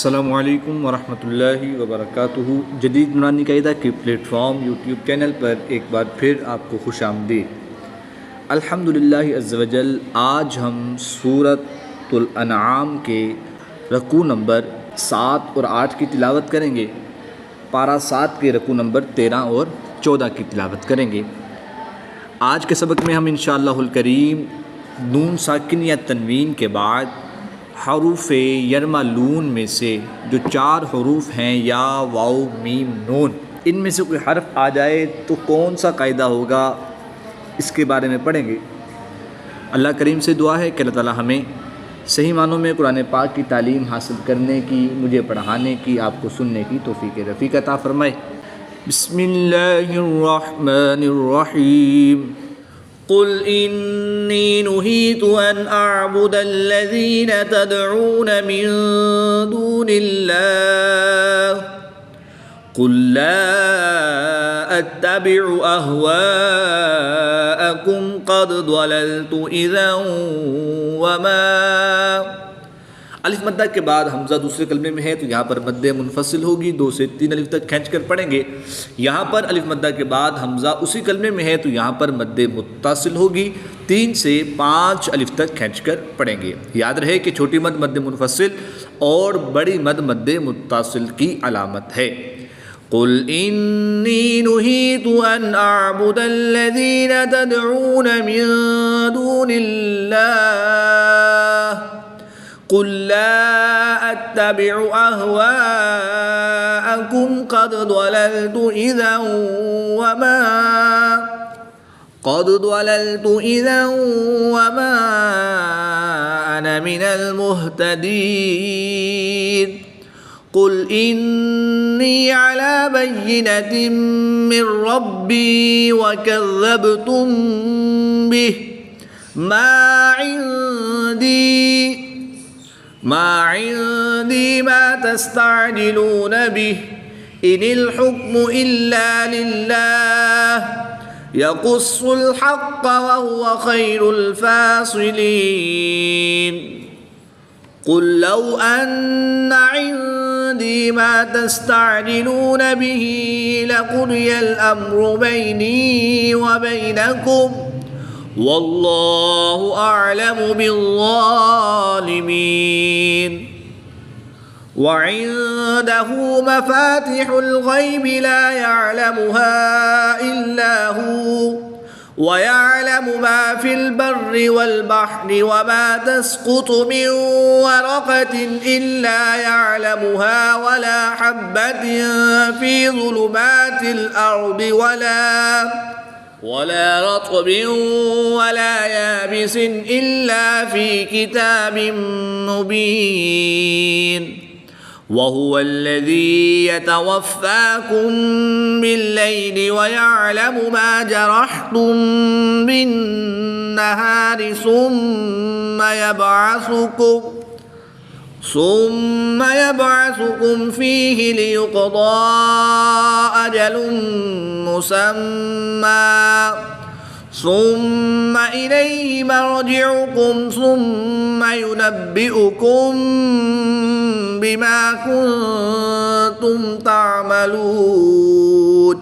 अस्सलामुअलैकुम वरहमतुल्लाहि वबरकातुहू। जदीद नुरानी कायदा के प्लेटफॉर्म यूट्यूब चैनल पर एक बार फिर आपको खुश आमदीद। अल्हम्दुलिल्लाह अज़्ज़ व जल। आज हम सूरतुल अनआम के रकू नंबर 7 और 8 की तिलावत करेंगे। पारा 7 के रकू नंबर 13 और 14 की तिलावत करेंगे। आज के सबक में हम इंशाअल्लाहुल करीम नून साकिन या तनवीन के बाद हरूफ़ यरमलून में से जो 4 हरूफ हैं या वाव मीम नून, इनमें से कोई हर्फ आ जाए तो कौन सा कायदा होगा, इसके बारे में पढ़ेंगे। अल्लाह करीम से दुआ है कि अल्लाह ताला हमें सही मानों में कुरान पाक की तालीम हासिल करने की, मुझे पढ़ाने की, आपको सुनने की तौफीक रफ़ीक अता फ़रमाए। बिस्मिल्लाहिर्रहमानिर्रहीम। क़ुल इन्नी नुहीतु अन अअबुदल्लज़ीन तदऊन मिन दूनिल्लाह क़ुल ला अत्तबिउ अहवाअकुम क़द ज़लल्तु इज़न वमा। अलिफ मद्दा के बाद हमज़ा दूसरे कलमे में है तो यहाँ पर मद्दे मुनफसिल होगी, 2 से 3 अलिफ तक खींच कर पढ़ेंगे। यहाँ पर अलिफ मद्दा के बाद हमज़ा उसी कलमे में है तो यहाँ पर मद्दे मुत्तासिल होगी, 3 से 5 अलिफ तक खींच कर पढ़ेंगे। याद रहे कि छोटी मद मद्दे मुनफसिल और बड़ी मद मद्दे मुत्तासिल की अलामत है। क़ुल इन्नी नुहीतु अन अअबुदल्लज़ीन तदऊन मिन दूनिल्लाह क़ुल ला अत्तबिउ अहवाअकुम क़द ज़लल्तु इज़न वमा अना मिनल मुहतदीन। क़ुल इन्नी अला बय्यिनतिन मिन रब्बी वकज़्ज़बतुम बिहि मा इन्दी मा तस्तअजिलून बिहि इनिल हुक्मु इल्ला लिल्लाह यक़ुस्सुल हक़्क़ वहुव खैरुल फ़ासिलीन। क़ुल लौ अन्न इन्दी मा तस्तअजिलून बिहि लक़ुदियल अम्रु बैनी व बैनकुम वल्लाहु अअलमु बिज़्ज़ालिमीन। व इंदहु मफ़ातिहुल ग़ैबि ला यअलमुहा इल्ला हु व यअलमु मा फ़िल बर्रि वल बहरि व मा तस्क़ुतु मिन वरक़तिन इल्ला यअलमुहा वला हब्बतिन फ़ी ज़ुलुमातिल अर्दि वला रत्बिन वला याबिसिन इल्ला फ़ी किताबिन मुबीन। वहुवल्लज़ी यतवफ़्फ़ाकुम बिल्लैलि वयअलमु मा जरहतुम बिन्नहारि सुम्म यबअसुकुम फ़ीहि लियुक़ज़ा अजलुम मुसम्मा सुम्म इलैहि मर्जिउकुम सुम्म युनब्बिउकुम बिमा कुन्तुम तामलून।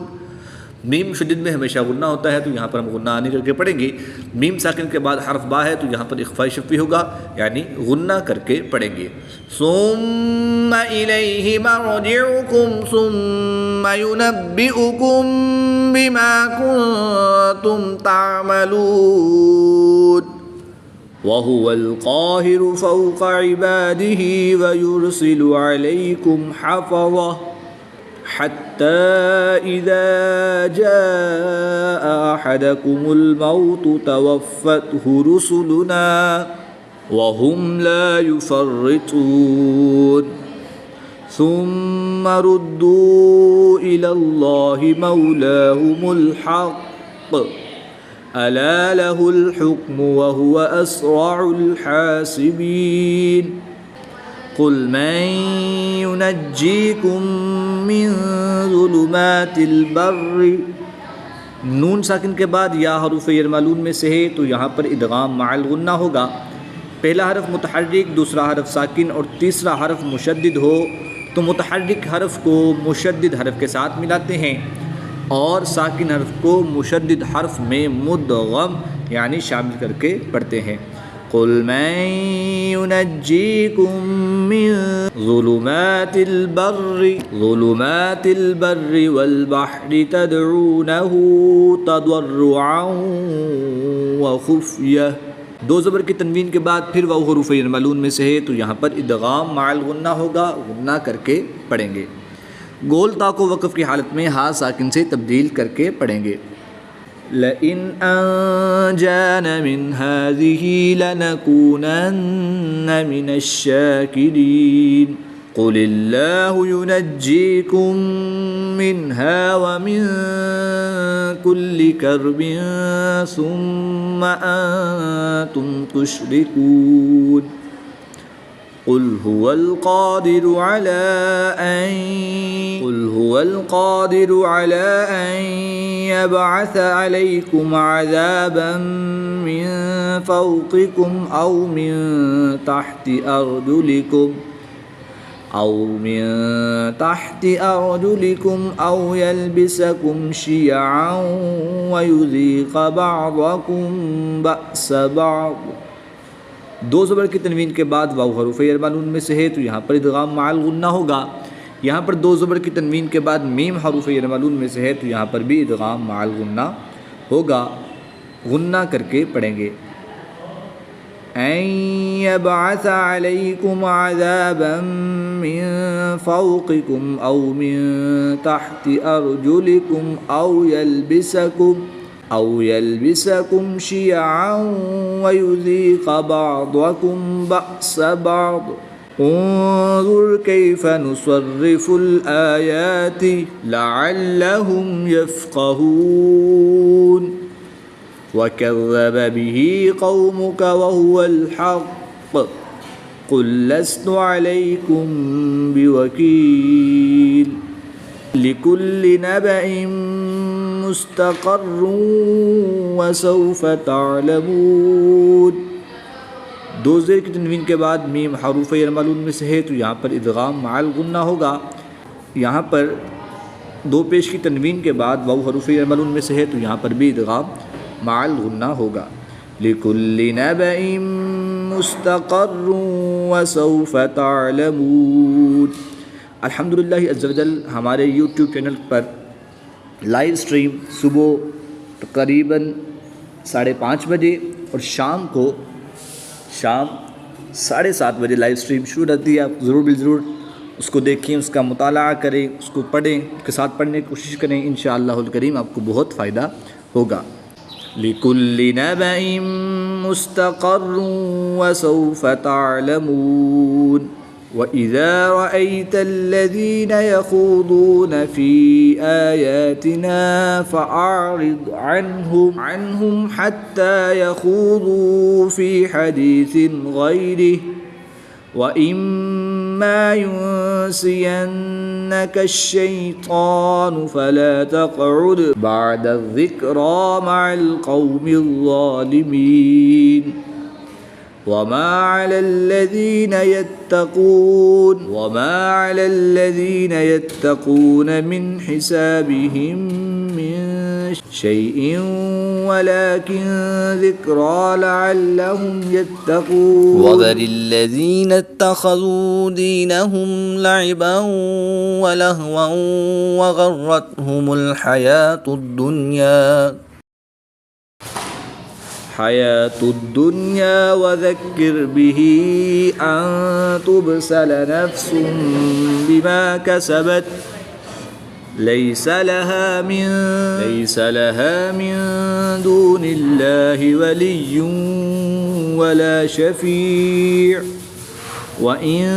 मीम शदीद में हमेशा गुन्ना होता है तो यहाँ पर हम गुन्ना नहीं करके पढ़ेंगे। मीम साकिन के बाद हर्फ बा है तो यहाँ पर इख्फाई शफ़ी होगा, यानी गुन्ना करके पढ़ेंगे। सुम्म इलैहि मर्जिउकुम सुम्म युनब्बिउकुम बिमा कुन्तुम तामलून। वहुवल क़ाहिरु फ़ौक़ इबादिही व युरसिलु अलैकुम हफ़ज़ा हत्ता इज़ा जाअ अहदकुमुल मौतु तवफ़्फ़तहु रुसुलुना वहुम ला युफ़र्रितून। सुम्म रुद्दू इलल्लाहि मौलाहुमुल हक़्क़ अला लहुल हुक्मु व हुव अस्रउल हासिबीन। क़ुल मन युनज्जीकुम मिन ज़ुलुमातिल बर्रि। नून साकिन के बाद या हरूफ़ यरमलून में से है तो यहाँ पर इदगाम माअल गुन्ना होगा। पहला हरफ मुतहर्रिक, दूसरा हरफ साकिन और तीसरा हरफ मुशद्दिद हो तो मुतहर्रिक हरफ को मुशद्दिद हरफ के साथ मिलाते हैं और साकिन हरफ को मुशद्दिद हरफ में मुद्गम यानी शामिल करके पढ़ते हैं। कुल मैं युनज्जीकुम मिन ज़ुलुमातिल बर्रि वल बहरि तदऊनहु तदर्रुअन व खुफ़िया। दो ज़बर की तनवीन के बाद फिर वाव हुरूफ़ मलून में से है तो यहाँ पर इदगाम माल गुन्ना होगा, गुन्ना करके पढ़ेंगे। गोल ता को वक़फ़ की हालत में हा साकिन से तब्दील करके पढ़ेंगे। लइन अंजान मिन हाज़िही लनकूनन्न मिनश्शाकिरीन। कुलिल्लाहु युनज्जीकुम मिन्हा व मिन कुल्लि कर्बिन सुम्मा अंतुम तुश्रिकून। कुल हुवल क़ादिरु अला अन यबअस अलैकुम अज़ाबन मिन फ़ौक़िकुम औ मिन तहति अर्जुलिकुम औ यल्बिसकुम शियअन व युज़ीक़ बअज़कुम बअस बअज़। दो ज़बर की तनवीन के बाद वाव हुरूफ़ मलून में से है तो यहाँ पर इदगाम माल गुन्ना होगा। यहाँ पर दो ज़बर की तनवीन के बाद मीम हुरूफ़ मलून में से है तो यहाँ पर भी इदगाम माल गुन्ना होगा, गुन्ना करके पढ़ेंगे। अन यबअस अलैकुम अज़ाबन मिन फ़ौक़िकुम औ मिन तहति अर्जुलिकुम औ यल्बिसकुम शियअन व युज़ीक़ बअज़कुम बअस बअज़। उन्ज़ुर कैफ़ नुसर्रिफ़ुल आयाति लअल्लहुम यफ़क़हून। वकज़्ज़ब बिही क़ौमुक वहुवल हक़्क़ क़ुल लस्तु अलैकुम बिवकील। लिकुल्लि नबइन मुस्तक़र्रुन व सौफ़ तअलमून। दो ज़ेर की तनवीन के बाद मीम हुरूफ़ मलून में से है तो यहाँ पर इदगाम माल गुन्ना होगा। यहाँ पर दो पेश की तनवीन के बाद वाव हुरूफ़ मलून में से है तो यहाँ पर भी इदगाम माल गुन्ना होगा। लिकुल्लि नबइन मुस्तक़र्रुन व सौफ़ तअलमून। अल्हम्दुलिल्लाह अज़्ज़ा व जल हमारे यूट्यूब चैनल पर लाइव स्ट्रीम सुबह तकरीबन 5:30 बजे और शाम 7:30 बजे लाइव स्ट्रीम शुरू रहती है। आप ज़रूर उसको देखें, उसका मुताला करें, उसको पढ़ें, उसके साथ पढ़ने की कोशिश करें। इंशाअल्लाहुल करीम आपको बहुत फ़ायदा होगा। लिकुल्लि नबइन मुस्तक़र्रुन व सौफ़ तअलमून। वइज़ा रअयतल्लज़ीन यख़ूदून फ़ी आयातिना फ़अरिद अन्हुम हत्ता यख़ूदू फ़ी हदीसिन ग़ैरिहि वइम्मा युनसियन्नका अश-शैतानु फ़ला तक़उद बअद अज़-ज़िक्रा मअल क़ौमिज़ ज़ालिमीन। वमा अलल्लज़ीन यत्तक़ून मिन हिसाबिहिम मिन शैइन वलाकिन ज़िक्रा लअल्लहुम यत्तक़ून। वज़रिल्लज़ीन इत्तख़ज़ू दीनहुम लइबन व लहवन व गर्रतहुमुल हयातुद्दुन्या वज़क्किर बिही अन तुबसल नफ्सुम बिमा कसबत लैस लहा मिन दूनिल्लाहि वलिय्युन वला शफ़ीअ व इन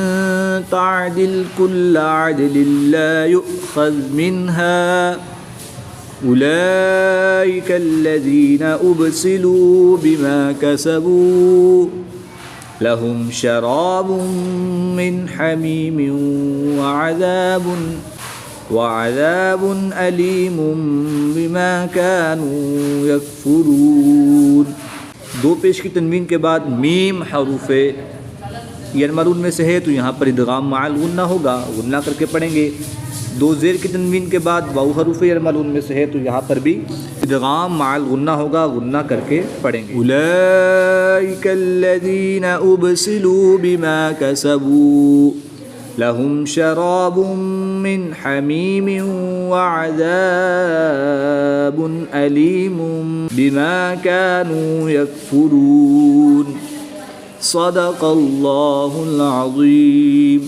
तअदिल कुल्ल अदलिन ला युअख़ज़ मिनहा उलाइका अल्लज़ीना उबसिलू बिमा कसबू लहुम शराबुम मिन हमीमिन वअज़ाबुन अलीमुम बिमा कानू यकफुरून। दो पेश की तनवीन के बाद मीम हरूफ यरमलून में से है तो यहाँ पर इदगाम माल गुन्ना होगा, गुन्ना करके पढ़ेंगे। दो ज़ेर की तनवीन के बाद वाउ हरूफ यरमलून में से है तो यहाँ पर भी इदगाम माल गुन्ना होगा, गुन्ना करके पढ़ेंगे। उलाइकल्लज़ीना उब्सिलू बिमा कसबू लहुम शराबुम मिन हमीमिन व अज़ाबुन अलीमुम बिमा कानू यकफुरून। सदक़ल्लाहुल अज़ीम।